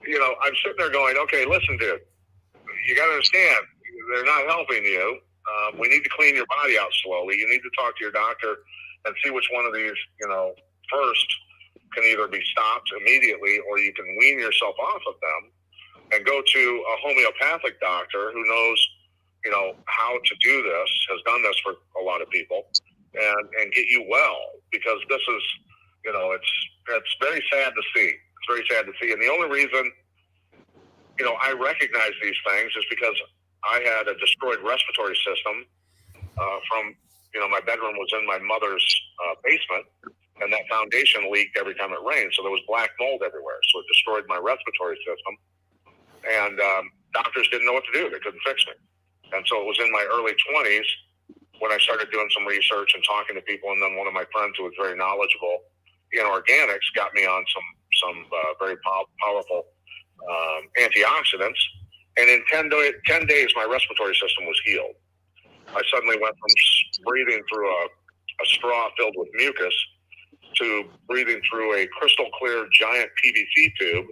I'm sitting there going, okay, listen, dude, you got to understand, they're not helping you. We need to clean your body out slowly. You need to talk to your doctor and see which one of these, first can either be stopped immediately, or you can wean yourself off of them and go to a homeopathic doctor who knows, how to do this, has done this for a lot of people, and get you well. Because this is, it's very sad to see. It's very sad to see. And the only reason, I recognize these things is because I had a destroyed respiratory system from, my bedroom was in my mother's basement, and that foundation leaked every time it rained. So there was black mold everywhere. So it destroyed my respiratory system. And doctors didn't know what to do. They couldn't fix me. And so it was in my early 20s when I started doing some research and talking to people. And then one of my friends who was very knowledgeable in organics got me on some very powerful antioxidants. And in 10 days, my respiratory system was healed. I suddenly went from breathing through a a straw filled with mucus to breathing through a crystal clear giant PVC tube.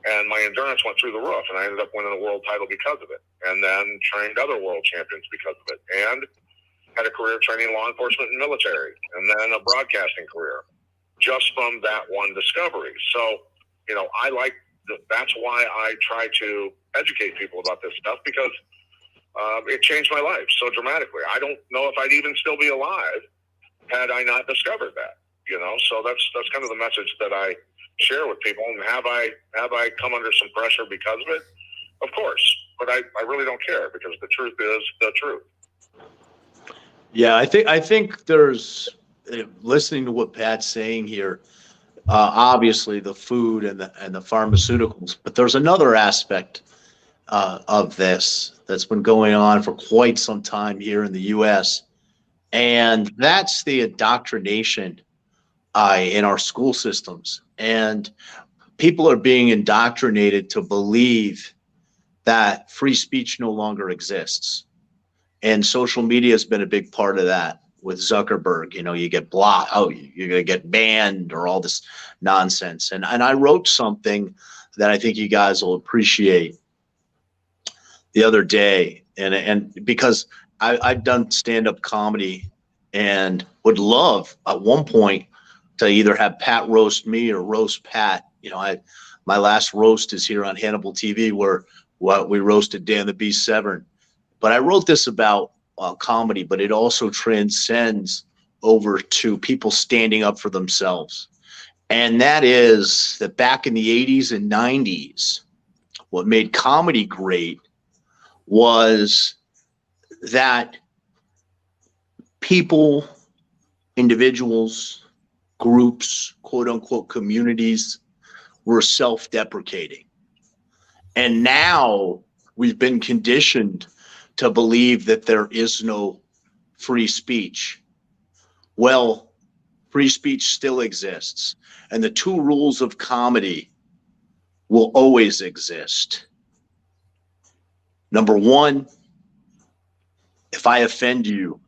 And my endurance went through the roof, and I ended up winning a world title because of it. And then trained other world champions because of it. And had a career training law enforcement and military, and then a broadcasting career, just from that one discovery. So, that's why I try to educate people about this stuff, because it changed my life so dramatically. I don't know if I'd even still be alive had I not discovered that. So that's kind of the message that I share with people. And have I come under some pressure because of it? Of course, but I really don't care, because the truth is the truth.
Yeah, I think there's, listening to what Pat's saying here, obviously the food and the pharmaceuticals, but there's another aspect of this that's been going on for quite some time here in the U.S., and that's the indoctrination in our school systems. And people are being indoctrinated to believe that free speech no longer exists. And social media has been a big part of that with Zuckerberg. You get blocked, you're going to get banned, or all this nonsense. And I wrote something that I think you guys will appreciate the other day. And because I've done stand-up comedy and would love at one point to either have Pat roast me or roast Pat. My last roast is here on Hannibal TV, where we roasted Dan the Beast Severn. But I wrote this about comedy, but it also transcends over to people standing up for themselves. And that is that back in the 80s and 90s, what made comedy great was that people, individuals, groups, quote unquote, communities were self-deprecating. And now we've been conditioned to believe that there is no free speech. Well, free speech still exists. And the two rules of comedy will always exist. Number one, if I offend you,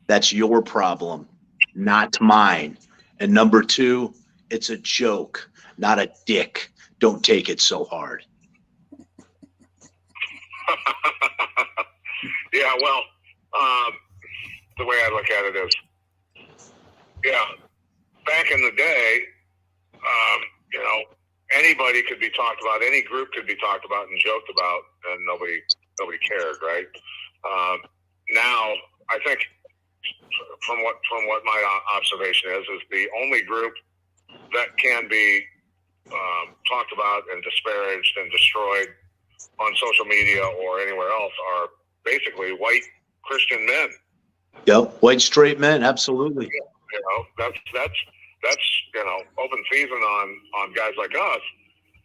that's your problem, not mine. And number two, it's a joke, not a dick. Don't take it so hard.
Yeah, well, the way I look at it is, back in the day, anybody could be talked about, any group could be talked about and joked about, and nobody cared, right? Now, I think from what my observation is the only group that can be talked about and disparaged and destroyed on social media or anywhere else are basically white Christian men.
Yep, white straight men, absolutely.
That's open season on guys like us,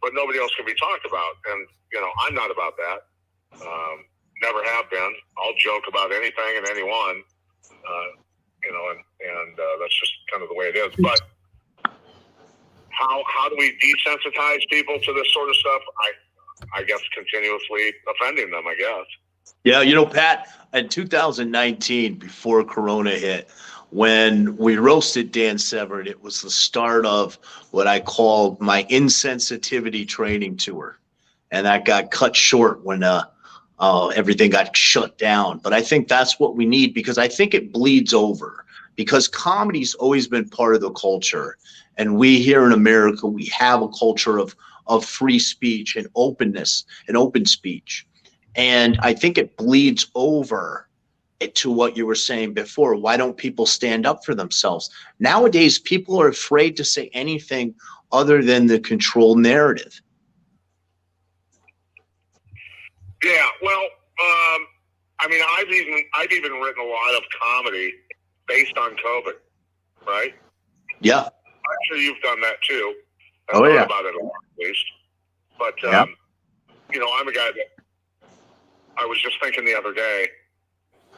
but nobody else can be talked about. And I'm not about that. Never have been. I'll joke about anything and anyone. And that's just kind of the way it is. But how do we desensitize people to this sort of stuff? I guess continuously offending them, I guess.
Yeah, Pat, in 2019, before Corona hit, when we roasted Dan Severn, it was the start of what I call my insensitivity training tour. And that got cut short when everything got shut down. But I think that's what we need, because I think it bleeds over, because comedy's always been part of the culture. And we here in America, we have a culture of free speech and openness and open speech. And I think it bleeds over to what you were saying before. Why don't people stand up for themselves? Nowadays, people are afraid to say anything other than the controlled narrative.
Yeah, well, I've even written a lot of comedy based on COVID, right?
Yeah.
I'm sure you've done that too.
Oh, yeah.
About it a lot, at least. But
yeah.
I'm a guy that I was just thinking the other day,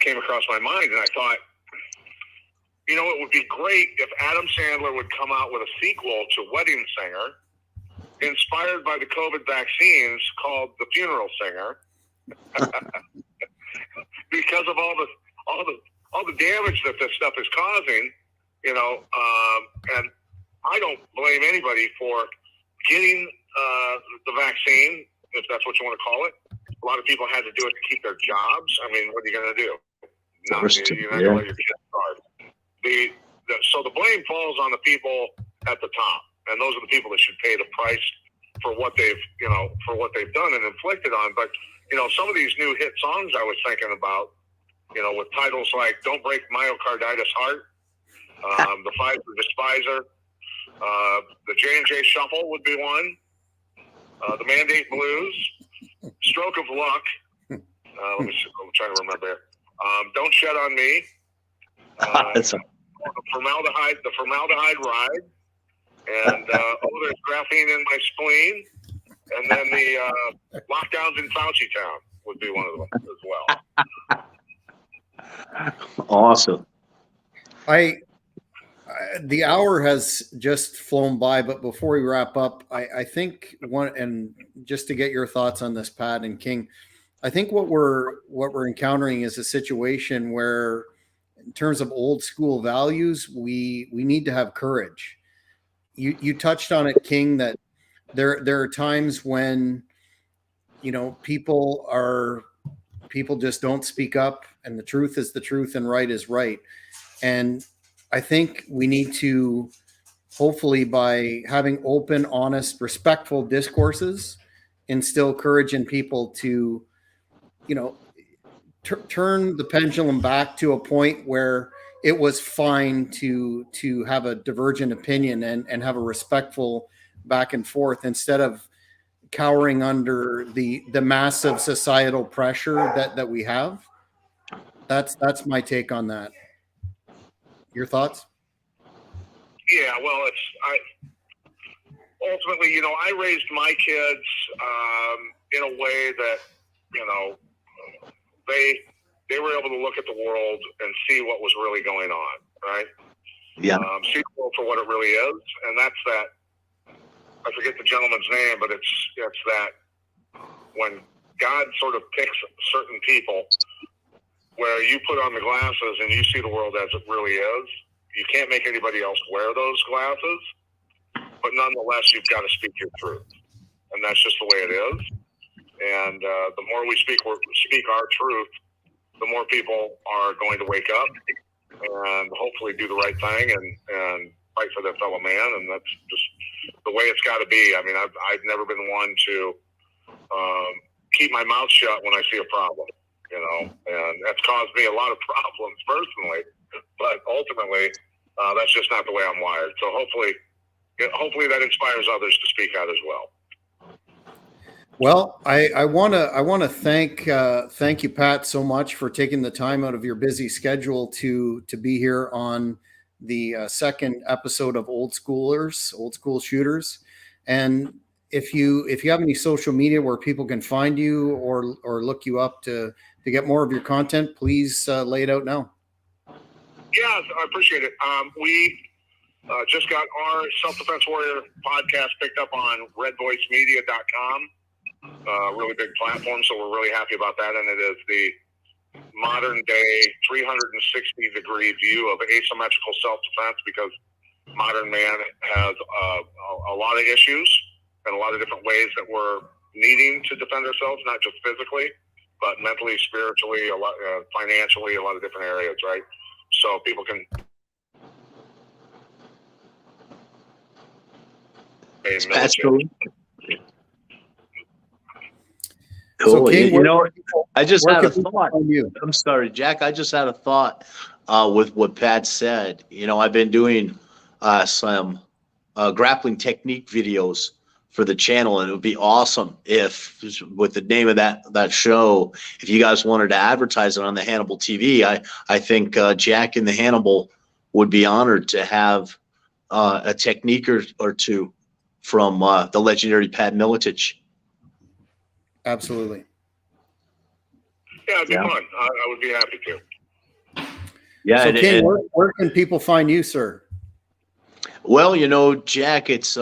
came across my mind, and I thought, it would be great if Adam Sandler would come out with a sequel to Wedding Singer, inspired by the COVID vaccines, called The Funeral Singer, because of all the all the damage that this stuff is causing, you know, and I don't blame anybody for getting the vaccine, if that's what you want to call it. A lot of people had to do it to keep their jobs. I mean, what are you going to do? You're not going to let your kids starve. So the blame falls on the people at the top, and those are the people that should pay the price for what they've, you know, for what they've done and inflicted on. But, you know, some of these new hit songs I was thinking about, you know, with titles like "Don't Break Myocarditis Heart," "The Pfizer Despiser," the J&J Shuffle would be one, the Mandate Blues, "Stroke of Luck." Let me see, I'm trying to remember. "Don't Shed on Me," the Formaldehyde Ride, and "Oh, There's Graphene in My Spleen," and then the "Lockdowns in Fauci Town" would be one of them as well.
Awesome.
The hour has just flown by, but before we wrap up, I think and just to get your thoughts on this, Pat and King, I think what we're encountering is a situation where, in terms of old school values, we need to have courage. You touched on it, King, that there are times when, you know, people just don't speak up, and the truth is the truth and right is right. And I think we need to, hopefully, by having open, honest, respectful discourses, instill courage in people to, you know, turn the pendulum back to a point where it was fine to have a divergent opinion and have a respectful back and forth, instead of cowering under the massive societal pressure that we have. That's my take on that. Your thoughts?
Yeah, well, ultimately, you know, I raised my kids in a way that, you know, they were able to look at the world and see what was really going on, right?
Yeah.
See the world for what it really is, and that's that. I forget the gentleman's name, but it's that when God sort of picks certain people, where you put on the glasses and you see the world as it really is. You can't make anybody else wear those glasses, but nonetheless, you've got to speak your truth, and that's just the way it is. And the more we speak our truth, the more people are going to wake up and hopefully do the right thing and fight for their fellow man. And that's just the way it's got to be. I mean, I've never been one to keep my mouth shut when I see a problem, you know, and that's caused me a lot of problems personally. But ultimately, that's just not the way I'm wired. So hopefully that inspires others to speak out as well.
Well, I want to thank you, Pat, so much for taking the time out of your busy schedule to be here on the second episode of Old School Shooters. And if you have any social media where people can find you or look you up to get more of your content, please lay it out now.
Yeah, I appreciate it. We just got our Self-Defense Warrior podcast picked up on redvoicemedia.com. Really big platform, so we're really happy about that. And it is the modern day 360-degree view of asymmetrical self-defense, because modern man has a lot of issues and a lot of different ways that we're needing to defend ourselves, not just physically, but mentally, spiritually, financially, a lot of different areas, right? So people can.
That's cool.
Cool. So
King, you know, I just had a thought. I'm sorry, Jack. I just had a thought with what Pat said. You know, I've been doing some grappling technique videos for the channel, and it would be awesome if, with the name of that show, if you guys wanted to advertise it on the Hannibal TV. I think Jack and the Hannibal would be honored to have a technique or two from the legendary Pat Miletich.
Absolutely.
Yeah, it'd be fun. I would be happy to.
Yeah. So, King, where can people find you, sir?
Well, you know, Jack, it's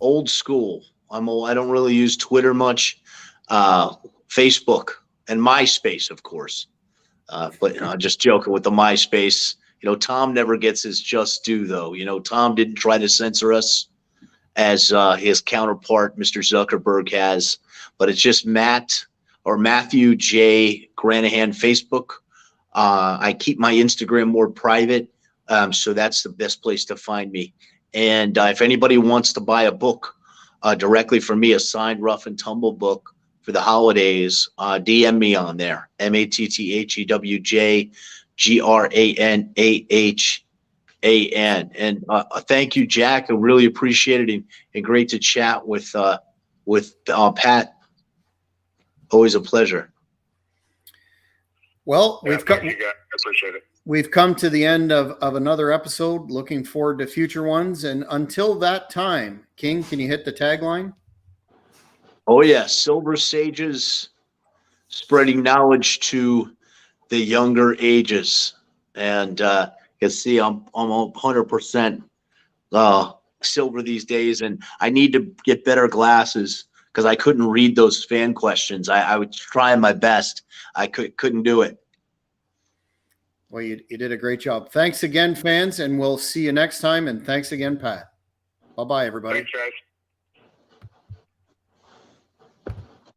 old school. I don't really use Twitter much. Facebook and MySpace, of course. But just joking with the MySpace. Tom never gets his just due, though. Tom didn't try to censor us as his counterpart, Mr. Zuckerberg, has. But it's just Matthew J. Granahan Facebook. I keep my Instagram more private, so that's the best place to find me. And if anybody wants to buy a book directly from me, a signed Rough and Tumble book for the holidays, DM me on there, MatthewJGranahan. And thank you, Jack. I really appreciate it, and great to chat with Pat. Always a pleasure.
Well,
Thank you, guys. I appreciate it.
We've come to the end of another episode. Looking forward to future ones. And until that time, King, can you hit the tagline?
Oh, yeah. Silver Sages, spreading knowledge to the younger ages. And you see, I'm 100% silver these days. And I need to get better glasses because I couldn't read those fan questions. I was trying my best. I couldn't do it.
Well, you did a great job. Thanks again, fans, and we'll see you next time. And thanks again, Pat. Bye-bye, everybody.
Thanks, guys.